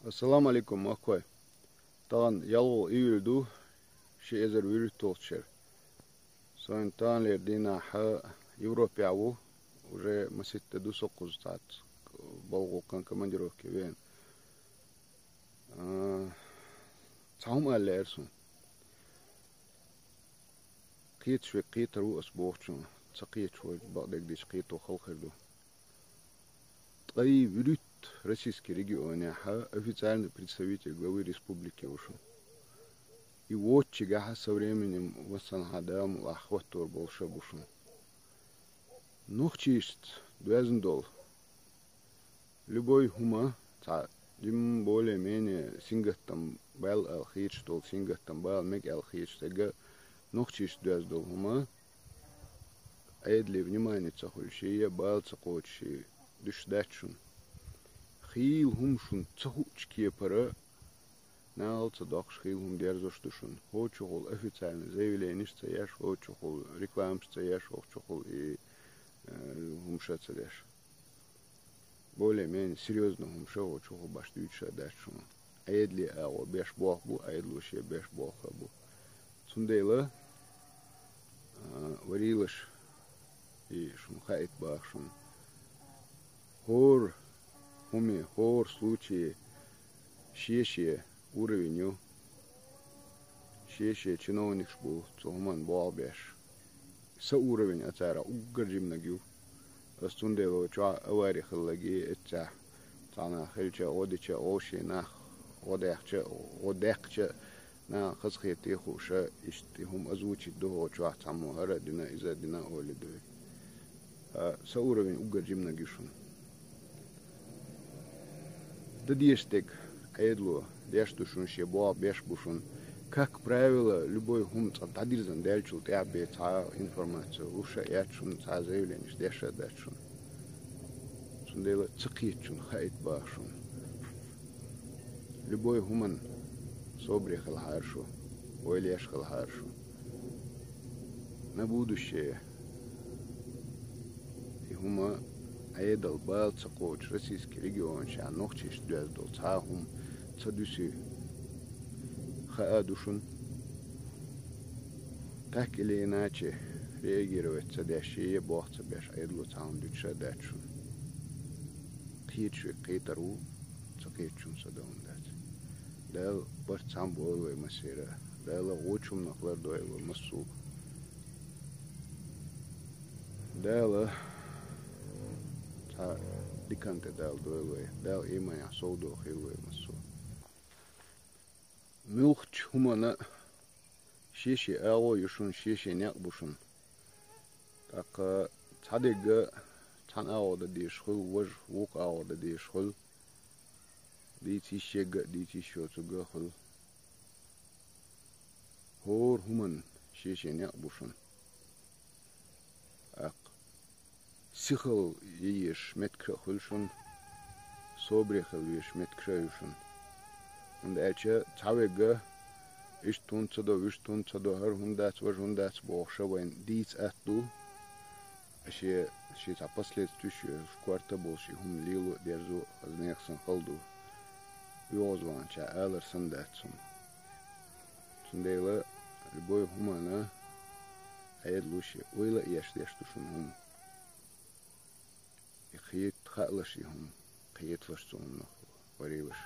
Assalamu alaikum akhoy. Tağın yalğıl iyildu, şey ezer virüt olçer. Son tağınlar dina ha Европяvu, уже маситте до 9 saat. Bolgu kan komandirovke ven. Tağım allersun. قيت شوي قيت رو أسبوعشون تقيت شوي بعدك ديش قيت وخلخردو طيب وريت российский регион официальный представитель главы республики ушел. И вот чигаха со временем восстанадам лахватор болшабушун. Нухчист $2. Любой хума та дим более-менее сингаттам бал алхич тол сингаттам бал мег алхич тега нухчист $2 хума. Айдли внимание цахульшие бал цахочи душдачун. خيل هم شون تهوش كيه برا نال تصدق خيل هم ديرزوش دشون هو شغل أفيتان زيلينش تياش هو شغل ريكلامش تياش هو شغل هم شات تياش более менее серьезно هم شو شغل باش تيجي داش شون أيدلي أو بيش بوخ بو أيدلو شيء بيش بوخ بو سنديلا وريلش شون خايت باخ شون هور Хуми, хор случае, шеше уровеню, шеше чиновник был, цогман балбеш. Со уровень отара угржим нагю. Остундело ча авари хиллаги этча. Тана хилча одича оши нах одехча на хасхети хуша ишти хум озвучить до ча таму хара дина иза дина оли дуй. Со уровень угржим нагюшун. Дадиштек, айдло, дештушун шебо, бешбушун. Как правило, любой хум дадирзан дельчул тебе та информацию, уша ячун, та заявление, деша дачун. Сундела цикичун, хайт башун. Любой хуман собрехал харшу, ойлешхал харшу. На будущее. И хума أيدل بال تقوش российский регион شان نخشش $2 تاهم تدوسي خادوشون تاكلي ناتشي ريجيرو تداشي بوقت بيش أيدلو تاهم دوتشا داتشون قيتشو قيترو تقيتشون صدون دات دال برتسام بولوي مسيرة دال غوچم نخلر دويلو مسو دال ديكانت دال دويلوي دال إيمانيا سودو خيلوي مسو ملخش همانا شيشي أغو يشون شيشي نقبوشون تاقا تاديغا تان أغو دا ديشخل وج ووق أغو دا ديشخل ديتي شيغا ديتي شوتوغا خل هور همان شيشي نقبوشون سيخل يش متكرهلشون صبريخل يش متكرهلشون und تعويجا إيش تون صدو هر هندات بوخشة وين ديت أتلو أشي تابسلت تشي شكوارتا بولشي هم ليلو ديرزو أزنيخسن خلدو يوزوان شا ألر سنداتسون سنديلا البوي همانا أيدلوشي ويلا إيش ديشتوشون هم خيط خالشي هم خيط فشتون وريوش